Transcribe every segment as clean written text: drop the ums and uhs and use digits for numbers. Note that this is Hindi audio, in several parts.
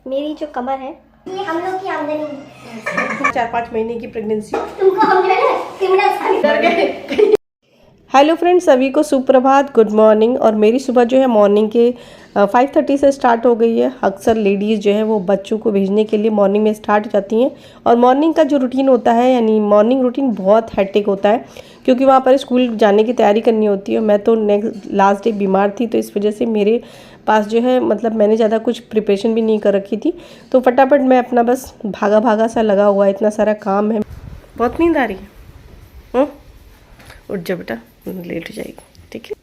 मेरी जो कमर है ये हम लोग की आमदनी है। 4-5 महीने की प्रेगनेंसी। तुमको हम जो है ना क्रिमिनल डर गए। हेलो फ्रेंड्स, सभी को सुप्रभात, गुड मॉर्निंग। और मेरी सुबह जो है मॉर्निंग के 5:30 से स्टार्ट हो गई है। अक्सर लेडीज़ जो है वो बच्चों को भेजने के लिए मॉर्निंग में स्टार्ट हो जाती हैं। और मॉर्निंग का जो रूटीन होता है, यानी मॉर्निंग रूटीन बहुत हेक्टिक होता है, क्योंकि वहाँ पर स्कूल जाने की तैयारी करनी होती है। मैं तो लास्ट डे बीमार थी, तो इस वजह से मेरे पास जो है मतलब मैंने ज़्यादा कुछ प्रिपरेशन भी नहीं कर रखी थी। तो फटाफट मैं अपना बस भागा भागा सा लगा हुआ है, इतना सारा काम है। बहुत नींद आ रही है। उठ जा बेटा, लेट हो जाएगी, ठीक है।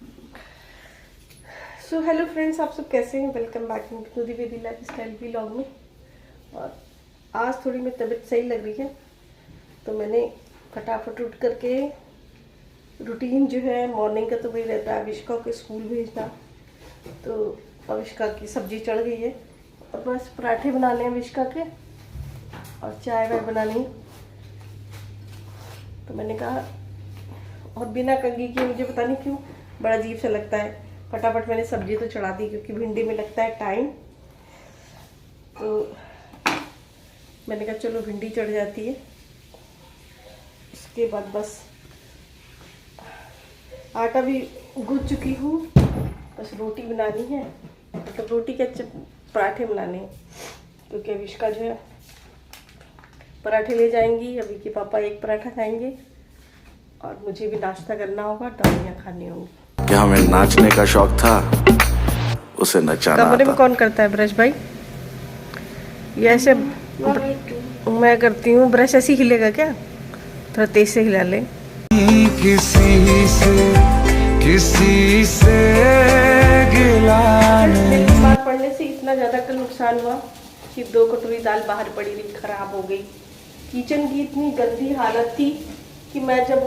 सो हेलो फ्रेंड्स, आप सब कैसे हैं? Welcome back to Dwivedi lifestyle vlog में। और आज थोड़ी मेरी तबीयत सही लग रही है, तो मैंने फटाफट उठ करके रूटीन जो है मॉर्निंग का तो वही रहता है, अविष्का को स्कूल भेजना। तो अविष्का की सब्जी चढ़ गई है और बस पराठे बनाने हैं अविष्का के, और चाय वाय बनानी। तो मैंने कहा, और बिना कंघी के मुझे पता नहीं क्यों बड़ा अजीब सा लगता है। फटाफट मैंने सब्जी तो चढ़ा दी, क्योंकि भिंडी में लगता है टाइम। तो मैंने कहा चलो भिंडी चढ़ जाती है। उसके बाद बस आटा भी गूंथ चुकी हूँ, बस रोटी बनानी है। मतलब रोटी के पराठे बनाने हैं, क्योंकि अविष्का जो है पराठे ले जाएंगी। अभी के पापा एक पराठा खाएंगे और मुझे भी नाश्ता करना होगा, दवाइयाँ खानी होंगी। क्या हमें नाचने का शौक था, उसे नचाना कमरे में आता। कौन करता है ब्रश भाई? ये ऐसे मैं करती हूँ। ब्रश ऐसे हिलेगा क्या? थोड़ा तेज से हिला ले। किसी से गिला नहीं। बीमार पड़ने से इतना ज़्यादा कल नुकसान हुआ कि 2 कटोरी दाल बाहर पड़ी रही, खराब हो गई। किचन की इतनी गंदी हालत थी कि मैं जब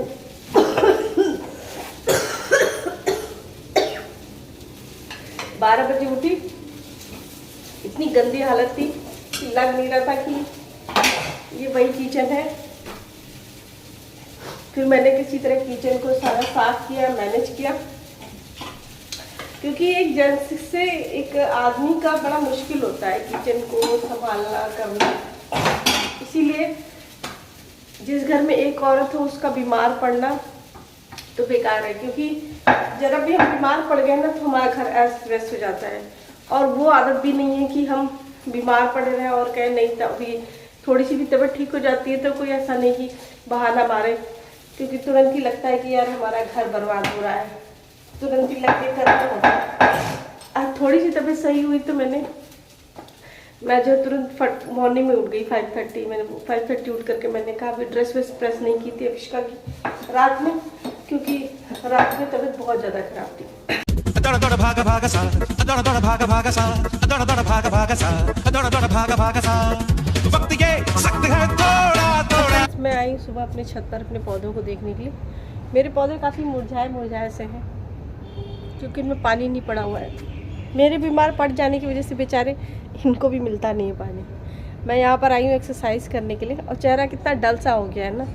12 बजे उठी, इतनी गंदी हालत थी कि लग नहीं रहा था कि ये वही किचन है। फिर मैंने किसी तरह किचन को सारा साफ किया, मैनेज किया, क्योंकि एक जेंट्स से एक आदमी का बड़ा मुश्किल होता है किचन को संभालना करना। इसीलिए जिस घर में एक औरत हो उसका बीमार पड़ना तो बेकार है, क्योंकि जरा भी हम बीमार पड़ गए ना तो हमारा घर अस्त व्यस्त हो जाता है। और वो आदत भी नहीं है कि हम बीमार पड़े रहें और कहें नहीं, अभी थोड़ी सी भी तबीयत ठीक हो जाती है तो कोई ऐसा नहीं कि बहाना मारे, क्योंकि तुरंत ही लगता है कि यार हमारा घर बर्बाद हो रहा है, तुरंत ही लग के करना होता है। आज थोड़ी सी तबीयत सही हुई तो मैं जो तुरंत मॉर्निंग में उठ गई 5:30। मैंने 5:30 उठ करके मैंने कहा अभी ड्रेस वेस प्रेस नहीं की थी अविष्का की रात में, क्योंकि रात में तबीयत बहुत ज़्यादा खराब थी। मैं आई सुबह अपने छत पर अपने पौधों को देखने के लिए। मेरे पौधे काफ़ी मुरझाए से हैं, क्योंकि इनमें पानी नहीं पड़ा हुआ है। मेरे बीमार पड़ जाने की वजह से बेचारे इनको भी मिलता नहीं है पानी। मैं यहाँ पर आई हूँ एक्सरसाइज करने के लिए, और चेहरा कितना डल सा हो गया है ना,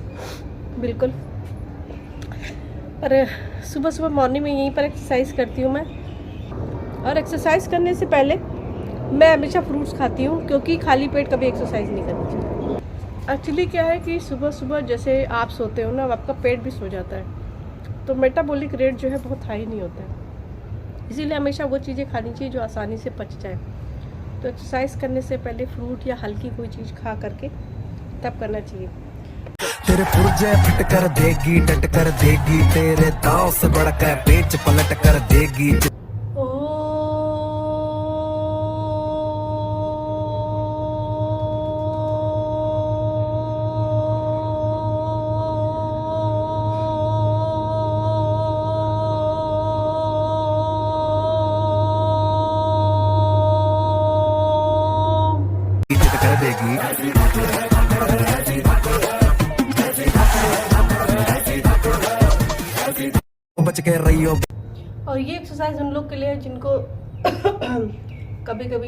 बिल्कुल। पर सुबह सुबह मॉर्निंग में यहीं पर एक्सरसाइज करती हूँ मैं। और एक्सरसाइज करने से पहले मैं हमेशा फ्रूट्स खाती हूँ, क्योंकि खाली पेट कभी एक्सरसाइज नहीं करनी चाहिए। एक्चुअली क्या है कि सुबह सुबह जैसे आप सोते हो ना, आपका पेट भी सो जाता है, तो मेटाबॉलिक रेट जो है बहुत हाई नहीं होता है। इसीलिए हमेशा वो चीज़ें खानी चाहिए जो आसानी से पच जाए। तो एक्सरसाइज करने से पहले फ्रूट या हल्की कोई चीज़ खा करके तब करना चाहिए। तेरे पुर्जे फिट कर देगी, डट कर देगी, तेरे दांव से बढ़कर पेच पलट कर देगी। बच के रहियो। और ये एक्सरसाइज उन लोग के लिए है जिनको कभी कभी,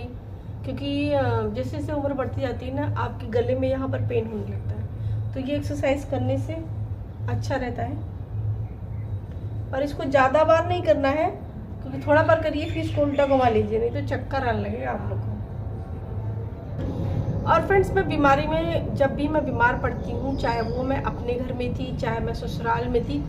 क्योंकि जैसे जैसे उम्र बढ़ती जाती है ना, आपके गले में यहाँ पर पेन होने लगता है, तो ये एक्सरसाइज करने से अच्छा रहता है। और इसको ज़्यादा बार नहीं करना है, क्योंकि थोड़ा बार करिए फिर इसको उल्टा घुमा लीजिए, नहीं तो चक्कर आने लगेगा आप लोग को। और फ्रेंड्स, मैं बीमारी में जब भी मैं बीमार पड़ती हूँ, चाहे वो मैं अपने घर में थी, चाहे मैं ससुराल में थी,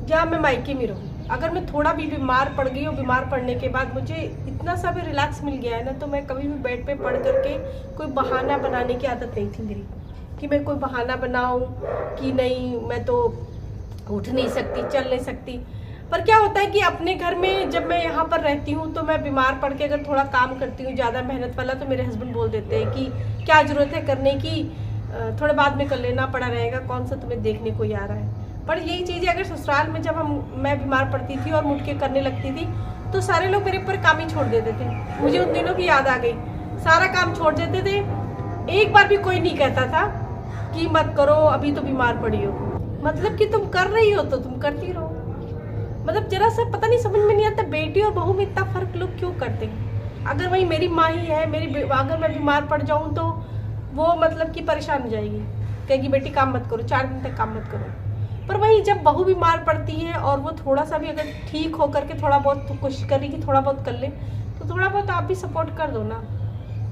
या मैं मायके में रहूँ, अगर मैं थोड़ा भी बीमार पड़ गई और बीमार पड़ने के बाद मुझे इतना सा भी रिलैक्स मिल गया है ना, तो मैं कभी भी बेड पे पड़ करके कोई बहाना बनाने की आदत नहीं थी मेरी, कि मैं कोई बहाना बनाऊं कि नहीं मैं तो उठ नहीं सकती, चल नहीं सकती। पर क्या होता है कि अपने घर में जब मैं यहाँ पर रहती हूँ तो मैं बीमार पड़ के अगर थोड़ा काम करती हूँ ज़्यादा मेहनत वाला, तो मेरे हस्बैंड बोल देते हैं कि क्या ज़रूरत है करने की, थोड़ा बाद में कर लेना, पड़ा रहेगा, कौन सा तुम्हें देखने को आ रहा है। पर यही चीज़ें अगर ससुराल में जब मैं बीमार पड़ती थी और मुड़ के करने लगती थी, तो सारे लोग मेरे ऊपर काम ही छोड़ देते थे। मुझे उन दिनों की याद आ गई, सारा काम छोड़ देते थे। एक बार भी कोई नहीं कहता था कि मत करो, अभी तो बीमार पड़ी हो। मतलब कि तुम कर रही हो तो तुम करती रहो। मतलब जरा सा पता नहीं, समझ में नहीं आता बेटी और बहू में इतना फर्क लोग क्यों करते हैं। अगर वही मेरी माँ ही है, अगर मैं बीमार पड़ जाऊँ तो वो मतलब कि परेशान हो जाएगी, कहेगी बेटी काम मत करो, 4 दिन तक काम मत करो। पर वही जब बहू बीमार पड़ती है और वो थोड़ा सा भी अगर ठीक हो करके थोड़ा बहुत तो कोशिश कर रही कि थोड़ा बहुत कर ले, तो थोड़ा बहुत आप भी सपोर्ट कर दो ना।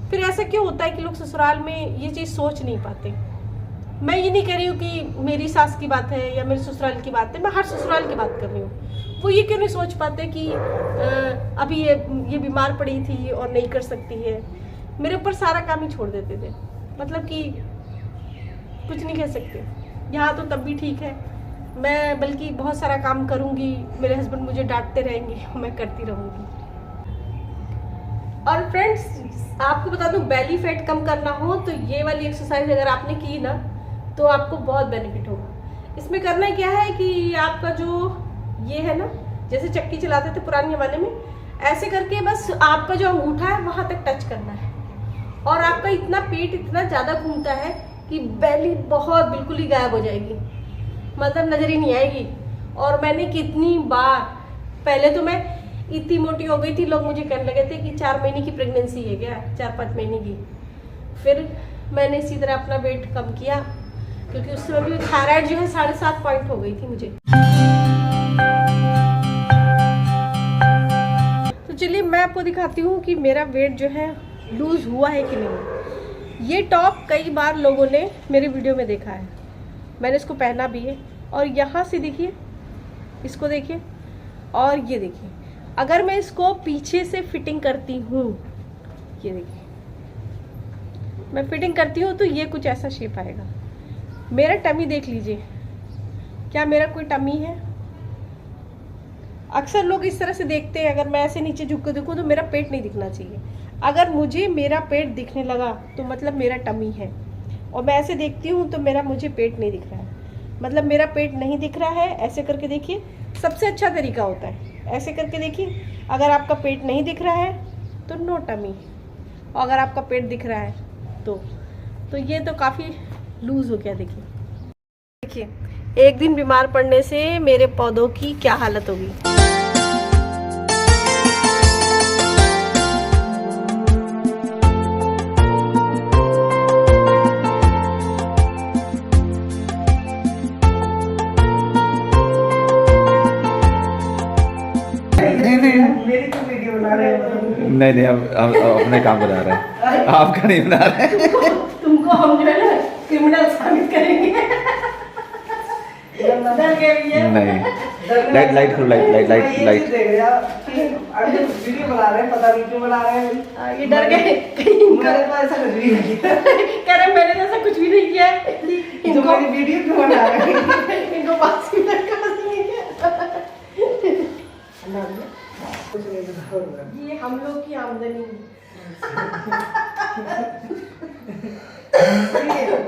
फिर ऐसा क्यों होता है कि लोग ससुराल में ये चीज़ सोच नहीं पाते। मैं ये नहीं कह रही हूँ कि मेरी सास की बात है या मेरे ससुराल की बात है, मैं हर ससुराल की बात कर रही हूँ। वो ये क्यों नहीं सोच पाते कि अभी ये बीमार पड़ी थी और नहीं कर सकती है, मेरे ऊपर सारा काम ही छोड़ देते थे। मतलब कि कुछ नहीं कह सकते। यहाँ तो तब भी ठीक है, मैं बल्कि बहुत सारा काम करूँगी, मेरे हस्बैंड मुझे डांटते रहेंगे, मैं करती रहूँगी। और फ्रेंड्स, आपको बता दूँ, बेली फैट कम करना हो तो ये वाली एक्सरसाइज अगर आपने की ना, तो आपको बहुत बेनिफिट होगा। इसमें करना क्या है कि आपका जो ये है ना, जैसे चक्की चलाते थे पुराने ज़माने में, ऐसे करके बस आपका जो अंगूठा है वहाँ तक टच करना है, और आपका इतना पेट इतना ज़्यादा घूमता है कि बेली बहुत बिल्कुल ही गायब हो जाएगी, मतलब नज़र ही नहीं आएगी। और मैंने कितनी बार, पहले तो मैं इतनी मोटी हो गई थी, लोग मुझे कहने लगे थे कि 4 महीने की प्रेगनेंसी है क्या, 4-5 महीने की। फिर मैंने इसी तरह अपना वेट कम किया, क्योंकि उस समय भी थायराइड जो है 7.5 पॉइंट हो गई थी मुझे। तो चलिए मैं आपको दिखाती हूँ कि मेरा वेट जो है लूज हुआ है कि नहीं। ये टॉप कई बार लोगों ने मेरे वीडियो में देखा है, मैंने इसको पहना भी है। और यहाँ से देखिए, इसको देखिए, और ये देखिए, अगर मैं इसको पीछे से फिटिंग करती हूँ, ये देखिए मैं फिटिंग करती हूँ तो ये कुछ ऐसा शेप आएगा। मेरा टमी देख लीजिए, क्या मेरा कोई टमी है? अक्सर लोग इस तरह से देखते हैं, अगर मैं ऐसे नीचे झुक के देखूँ तो मेरा पेट नहीं दिखना चाहिए। अगर मुझे मेरा पेट दिखने लगा तो मतलब मेरा टमी है, और मैं ऐसे देखती हूँ तो मुझे पेट नहीं दिख रहा है, मतलब मेरा पेट नहीं दिख रहा है। ऐसे करके देखिए, सबसे अच्छा तरीका होता है, ऐसे करके देखिए। अगर आपका पेट नहीं दिख रहा है तो नो टमी, और अगर आपका पेट दिख रहा है तो ये तो काफ़ी लूज हो गया। देखिए एक दिन बीमार पड़ने से मेरे पौधों की क्या हालत होगी। मेरी तो वीडियो बना रहे हो। नहीं हम अपने काम बना रहे हैं, आपका नहीं बना रहे हैं। तुमको हम जो है ना क्रिमिनल साबित करेंगे। डर गए भैया। नहीं, लाइट खोलो, लाइट देख रहे हो अभी वीडियो बना रहे हैं, पता नहीं क्यों बना रहे हैं। ये डर गए, मैंने तो ऐसा कुछ भी नहीं किया। कह रहे मैंने ऐसा कुछ भी नहीं किया है। जो मेरी वीडियो क्यों बना रहे हैं? इनको 5 मिनट का बस नहीं किया। ये हम लोग की आमदनी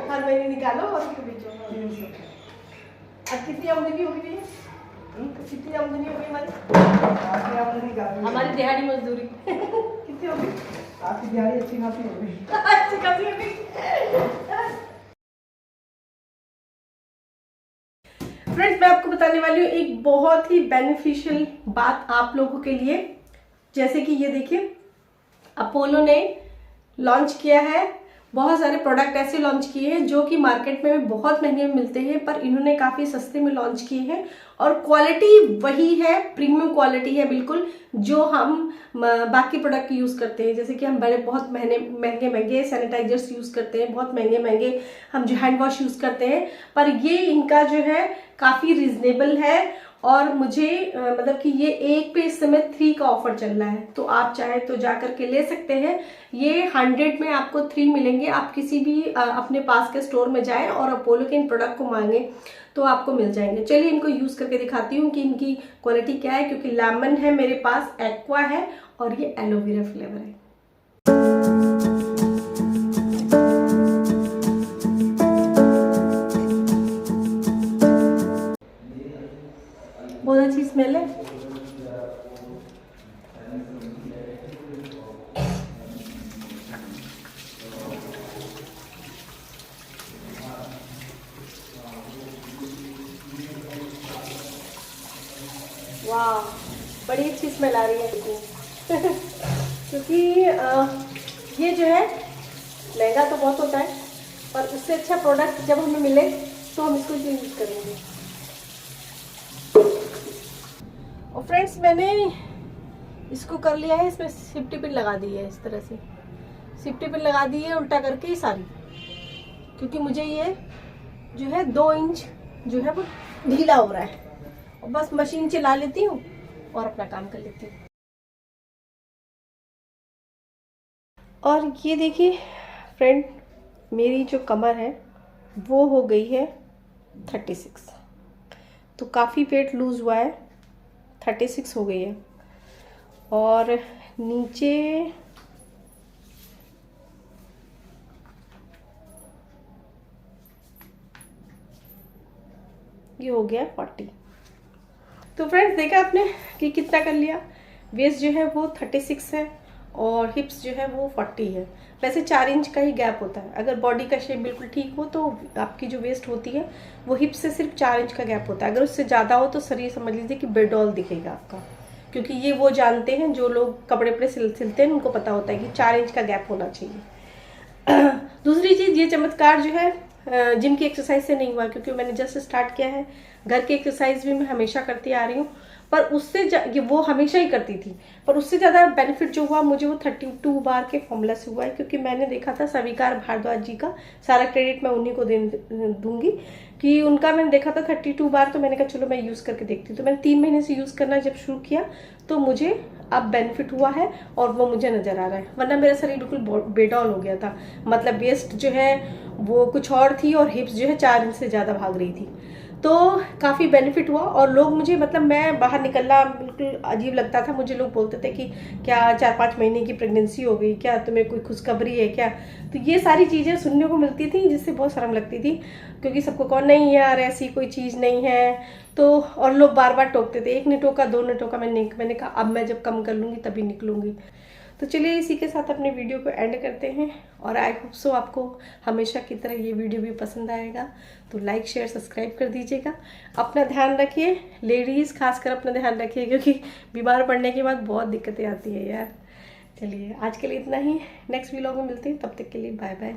हर महीने निकालो और फिर बेचो। अब कितनी आमदनी हो गई है? कितनी आमदनी हो गई हमारी? हमारी दिहाड़ी मजदूरी कितनी हो गई? आपकी दिहाड़ी अच्छी खासी हो गई। अच्छी खासी हो गई। फ्रेंड्स, मैं आपको बताने वाली हूँ एक बहुत ही बेनिफिशियल बात आप लोगों के लिए। जैसे कि ये देखिए, अपोलो ने लॉन्च किया है बहुत सारे प्रोडक्ट ऐसे लॉन्च किए हैं जो कि मार्केट में बहुत महंगे मिलते हैं, पर इन्होंने काफ़ी सस्ते में लॉन्च किए हैं और क्वालिटी वही है, प्रीमियम क्वालिटी है बिल्कुल, जो हम बाकी प्रोडक्ट यूज़ करते हैं। जैसे कि हम बड़े बहुत महंगे सैनिटाइजर्स यूज़ करते हैं, बहुत महंगे हम जो हैंड वॉश यूज़ करते हैं, पर ये इनका जो है काफ़ी रिजनेबल है। और मुझे मतलब कि ये 1 पे इस समय 3 का ऑफर चल रहा है, तो आप चाहे तो जा करके ले सकते हैं। ये 100 में आपको 3 मिलेंगे। आप किसी भी अपने पास के स्टोर में जाएं और अपोलो के इन प्रोडक्ट को मांगे तो आपको मिल जाएंगे। चलिए इनको यूज़ करके दिखाती हूँ कि इनकी क्वालिटी क्या है, क्योंकि लेमन है मेरे पास, एक्वा है और ये एलोवेरा फ्लेवर है। बहुत अच्छी स्मेल है। वाह, बड़ी अच्छी स्मेल आ रही है क्योंकि ये जो है महंगा तो बहुत होता है, पर उससे अच्छा प्रोडक्ट जब हमें मिले तो हम इसको यूज़ करेंगे। और फ्रेंड्स, मैंने इसको कर लिया है, इसमें सेफ्टी पिन लगा दी है, इस तरह से सेफ्टी पिन लगा दी है उल्टा करके ही सारी, क्योंकि मुझे ये जो है 2 इंच जो है वो ढीला हो रहा है। और बस मशीन चला लेती हूँ और अपना काम कर लेती हूँ। और ये देखिए फ्रेंड, मेरी जो कमर है वो हो गई है 36, तो काफ़ी वेट लूज़ हुआ है, 36 हो गई है। और नीचे ये हो गया 40। तो फ्रेंड्स, देखा आपने कि कितना कर लिया। वेस्ट जो है वो 36 है और हिप्स जो है वो 40 है। वैसे 4 इंच का ही गैप होता है। अगर बॉडी का शेप बिल्कुल ठीक हो तो आपकी जो वेस्ट होती है वो हिप्स से सिर्फ 4 इंच का गैप होता है। अगर उससे ज़्यादा हो तो शरीर समझ लीजिए कि बेडॉल दिखेगा आपका, क्योंकि ये वो जानते हैं जो लोग कपड़े पे सिलते हैं, उनको पता होता है कि 4 इंच का गैप होना चाहिए। दूसरी चीज़, ये चमत्कार जो है जिम की एक्सरसाइज से नहीं हुआ, क्योंकि मैंने जस्ट स्टार्ट किया है। घर की एक्सरसाइज भी मैं हमेशा करती आ रही हूँ, पर उससे वो हमेशा ही करती थी, पर उससे ज़्यादा बेनिफिट जो हुआ मुझे वो 32 बार के फॉर्मूला से हुआ है। क्योंकि मैंने देखा था स्वीकार भारद्वाज जी का, सारा क्रेडिट मैं उन्हीं को दूंगी कि उनका मैंने देखा था 32 बार, तो मैंने कहा चलो मैं यूज़ करके देखती हूँ। तो मैंने 3 महीने से यूज़ करना जब शुरू किया तो मुझे अब बेनिफिट हुआ है और वो मुझे नज़र आ रहा है। वरना मेरा शरीर बिल्कुल बेडॉल हो गया था, मतलब वेस्ट जो है वो कुछ और थी और हिप्स जो है 4 इंच से ज़्यादा भाग रही थी। तो काफ़ी बेनिफिट हुआ। और लोग मुझे, मतलब मैं बाहर निकलना बिल्कुल अजीब लगता था, मुझे लोग बोलते थे कि क्या 4-5 महीने की प्रेगनेंसी हो गई, क्या तुम्हें कोई खुशखबरी है क्या। तो ये सारी चीज़ें सुनने को मिलती थी जिससे बहुत शर्म लगती थी, क्योंकि सबको कौन नहीं यार ऐसी कोई चीज़ नहीं है। तो और लोग बार बार टोकते थे, 1 ने टोका 2 ने टोका, मैंने कहा अब मैं जब कम कर लूँगी तभी निकलूँगी। तो चलिए इसी के साथ अपने वीडियो को एंड करते हैं, और आई होप सो आपको हमेशा की तरह ये वीडियो भी पसंद आएगा। तो लाइक शेयर सब्सक्राइब कर दीजिएगा। अपना ध्यान रखिए, लेडीज़ खासकर अपना ध्यान रखिए, क्योंकि बीमार पड़ने के बाद बहुत दिक्कतें आती है यार। चलिए आज के लिए इतना ही, नेक्स्ट व्लॉग में मिलते हैं, तब तक के लिए बाय बाय।